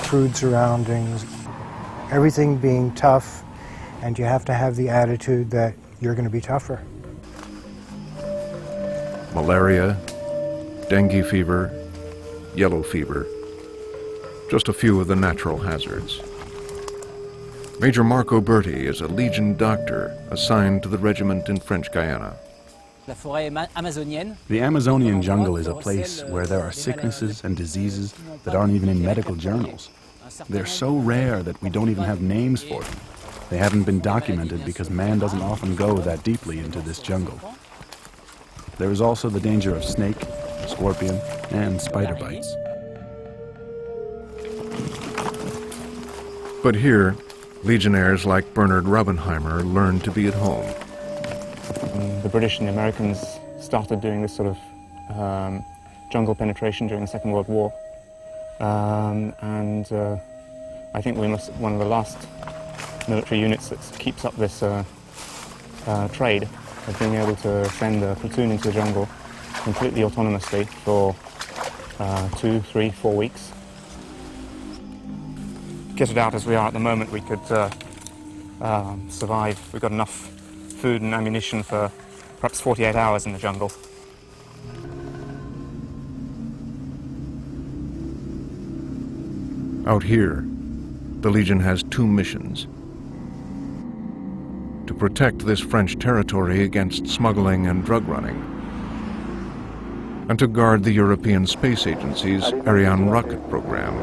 crude surroundings, everything being tough, and you have to have the attitude that you're going to be tougher. Malaria, dengue fever, yellow fever, just a few of the natural hazards. Major Marco Berti is a Legion doctor assigned to the regiment in French Guiana. The Amazonian jungle is a place where there are sicknesses and diseases that aren't even in medical journals. They're so rare that we don't even have names for them. They haven't been documented because man doesn't often go that deeply into this jungle. There is also the danger of snake, scorpion, and spider bites. But here, Legionnaires like Bernard Raubenheimer learned to be at home. The British and the Americans started doing this sort of jungle penetration during the Second World War. I think we must one of the last military units that keeps up this trade of being able to send a platoon into the jungle completely autonomously for 2, 3, 4 weeks. Kitted out as we are at the moment, we could survive. We've got enough food and ammunition for perhaps 48 hours in the jungle. Out here, the Legion has 2 missions: to protect this French territory against smuggling and drug running, and to guard the European Space Agency's Ariane rocket program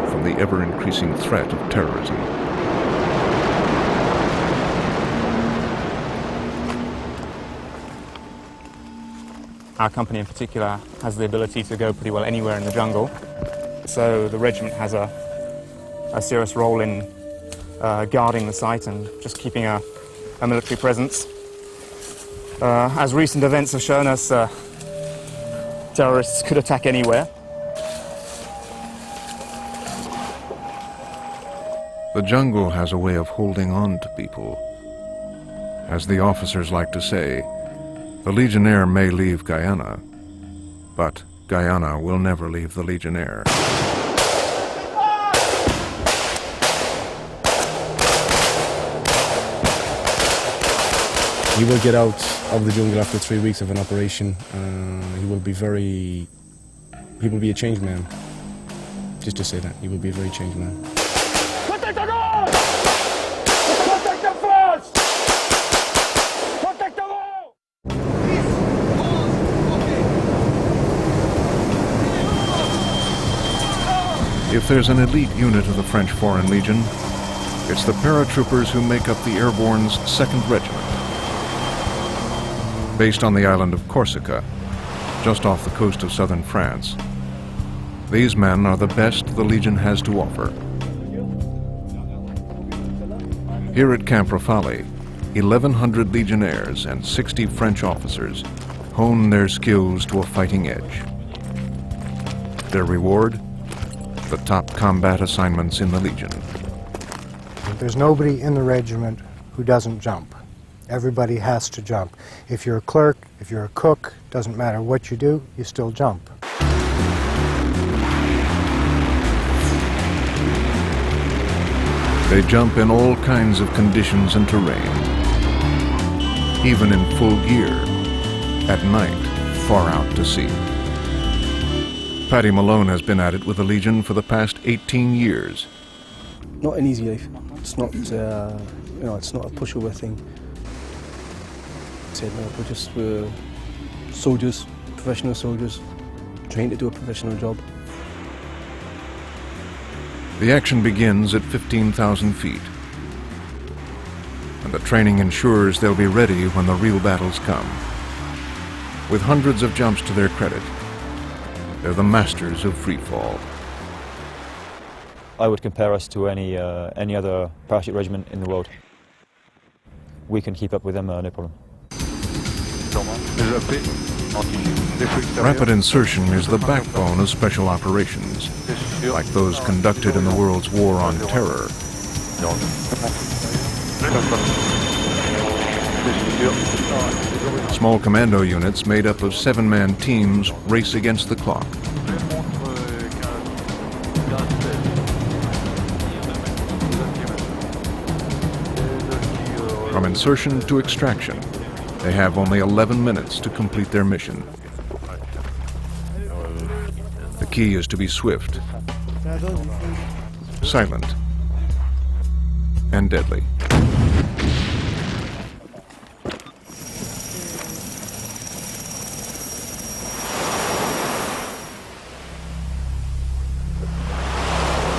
from the ever-increasing threat of terrorism. Our company in particular has the ability to go pretty well anywhere in the jungle. So the regiment has a serious role in guarding the site and just keeping a military presence. As recent events have shown us, terrorists could attack anywhere. The jungle has a way of holding on to people. As the officers like to say, the Legionnaire may leave Guyana, but Guyana will never leave the Legionnaire. He will get out of the jungle after 3 weeks of an operation. He will be a changed man. Just to say that, he will be a very changed man. Protect the God! Protect the force! Protect the wall! If there's an elite unit of the French Foreign Legion, it's the paratroopers who make up the Airborne's 2nd Regiment. Based on the island of Corsica, just off the coast of southern France, these men are the best the Legion has to offer. Here at Camp Rafale, 1,100 Legionnaires and 60 French officers hone their skills to a fighting edge. Their reward? The top combat assignments in the Legion. There's nobody in the regiment who doesn't jump. Everybody has to jump. If you're a clerk, if you're a cook, doesn't matter what you do, you still jump. They jump in all kinds of conditions and terrain, even in full gear, at night, far out to sea. Paddy Malone has been at it with the Legion for the past 18 years. Not an easy life. It's not, it's not a pushover thing. We're soldiers, professional soldiers, trained to do a professional job. The action begins at 15,000 feet, and the training ensures they'll be ready when the real battles come. With hundreds of jumps to their credit, they're the masters of free fall. I would compare us to any other parachute regiment in the world. We can keep up with them, no problem. Rapid insertion is the backbone of special operations, like those conducted in the world's war on terror. Small commando units made up of 7-man teams race against the clock. insertion to extraction, they have only 11 minutes to complete their mission. The key is to be swift, silent, and deadly.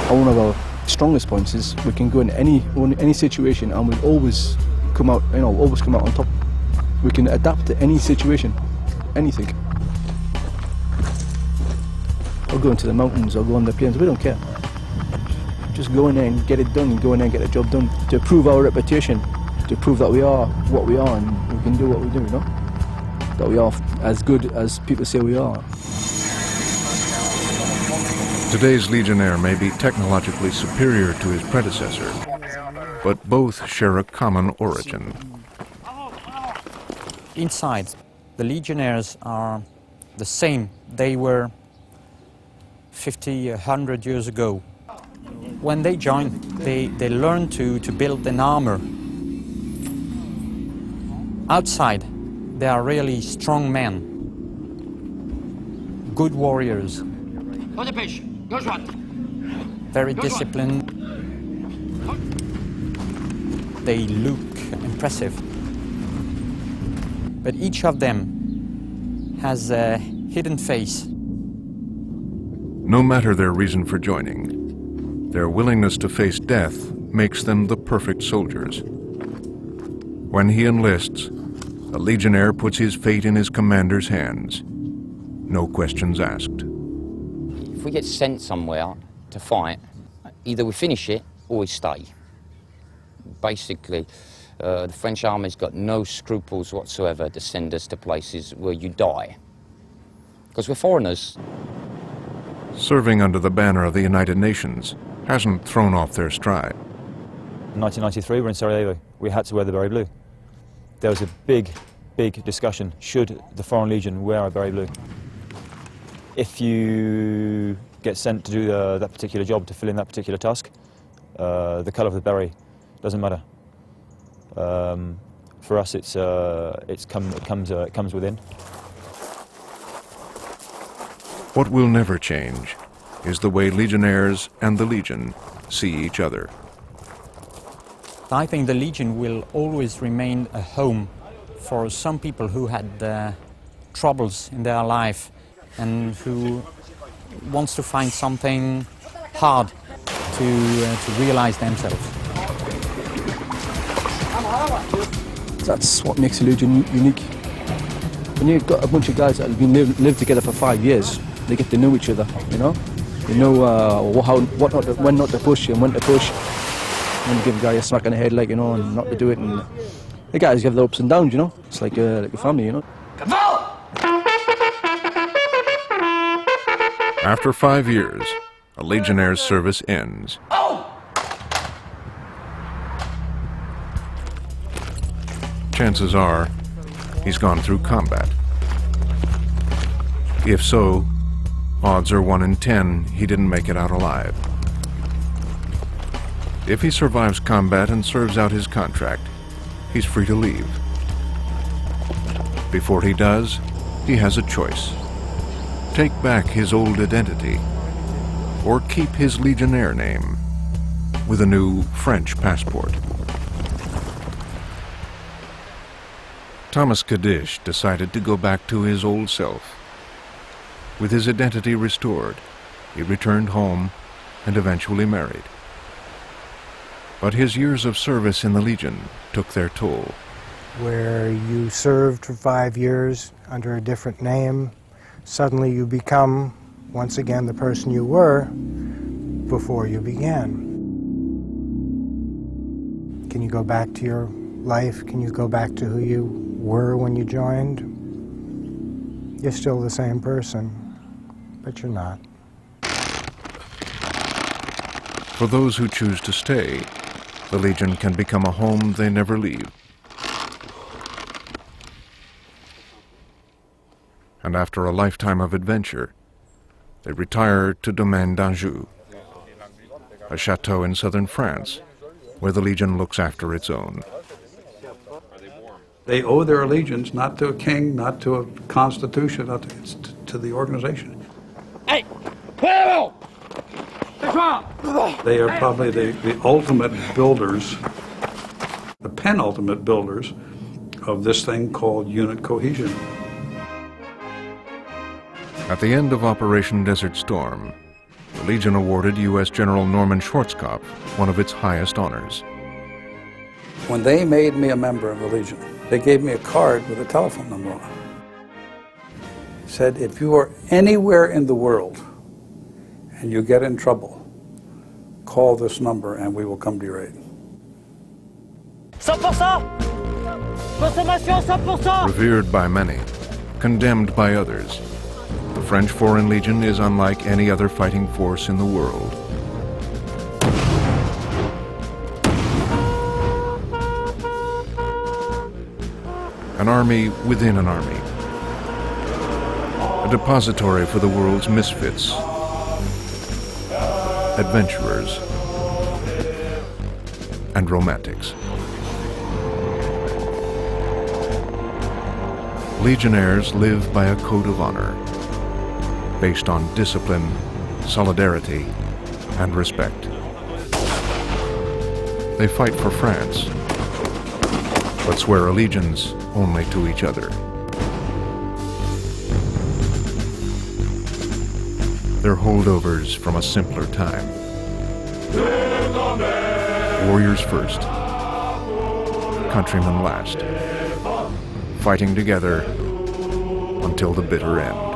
One of our strongest points is we can go in any situation and we'll always come out, always come out on top. We can adapt to any situation, anything. Or go into the mountains or go on the plains, we don't care. Just go in there and get it done, go in there and get the job done. To prove our reputation, to prove that we are what we are and we can do what we do, That we are as good as people say we are. Today's Legionnaire may be technologically superior to his predecessor, but both share a common origin. Inside, the Legionnaires are the same they were 50, 100 years ago. When they joined, they learned to build an armor. Outside, they are really strong men, good warriors, very disciplined. They look impressive. But each of them has a hidden face. No matter their reason for joining, their willingness to face death makes them the perfect soldiers. When he enlists, a Legionnaire puts his fate in his commander's hands. No questions asked. If we get sent somewhere to fight, either we finish it or we stay. Basically, the French army's got no scruples whatsoever to send us to places where you die. Because we're foreigners. Serving under the banner of the United Nations hasn't thrown off their stride. In 1993, we're in Sarajevo. We had to wear the Berry Blue. There was a big discussion, should the Foreign Legion wear a Berry Blue? If you get sent to do that particular job, to fill in that particular task, the colour of the beret doesn't matter. For us, it comes within. What will never change is the way Legionnaires and the Legion see each other. I think the Legion will always remain a home for some people who had troubles in their life and who wants to find something hard to realize themselves. That's what makes a Legion unique. When you've got a bunch of guys that have been lived together for 5 years, they get to know each other, They know when not to push and when to push. When to give a guy a smack on the head, and not to do it. And the guys have their ups and downs, It's like a family, After 5 years, a Legionnaire's service ends. Chances are, he's gone through combat. If so, odds are 1 in 10 he didn't make it out alive. If he survives combat and serves out his contract, he's free to leave. Before he does, he has a choice. Take back his old identity, or keep his Legionnaire name with a new French passport. Thomas Kadish decided to go back to his old self. With his identity restored, he returned home and eventually married. But his years of service in the Legion took their toll. Where you served for 5 years under a different name, suddenly you become, once again, the person you were before you began. Can you go back to your life? Can you go back to who you were when you joined? You're still the same person, but you're not. For those who choose to stay, the Legion can become a home they never leave. And after a lifetime of adventure, they retire to Domaine d'Anjou, a chateau in southern France, where the Legion looks after its own. They owe their allegiance not to a king, not to a constitution, not to the organization. Hey, pelo! They are probably the ultimate builders, the penultimate builders of this thing called unit cohesion. At the end of Operation Desert Storm, the Legion awarded U.S. General Norman Schwarzkopf one of its highest honors. When they made me a member of the Legion, they gave me a card with a telephone number on it. Said, if you are anywhere in the world and you get in trouble, call this number and we will come to your aid. 100%! Consommation 100%! Revered by many, condemned by others, the French Foreign Legion is unlike any other fighting force in the world. An army within an army. A depository for the world's misfits, adventurers, and romantics. Legionnaires live by a code of honor, based on discipline, solidarity, and respect. They fight for France, but swear allegiance only to each other. They're holdovers from a simpler time. Warriors first, countrymen last, fighting together until the bitter end.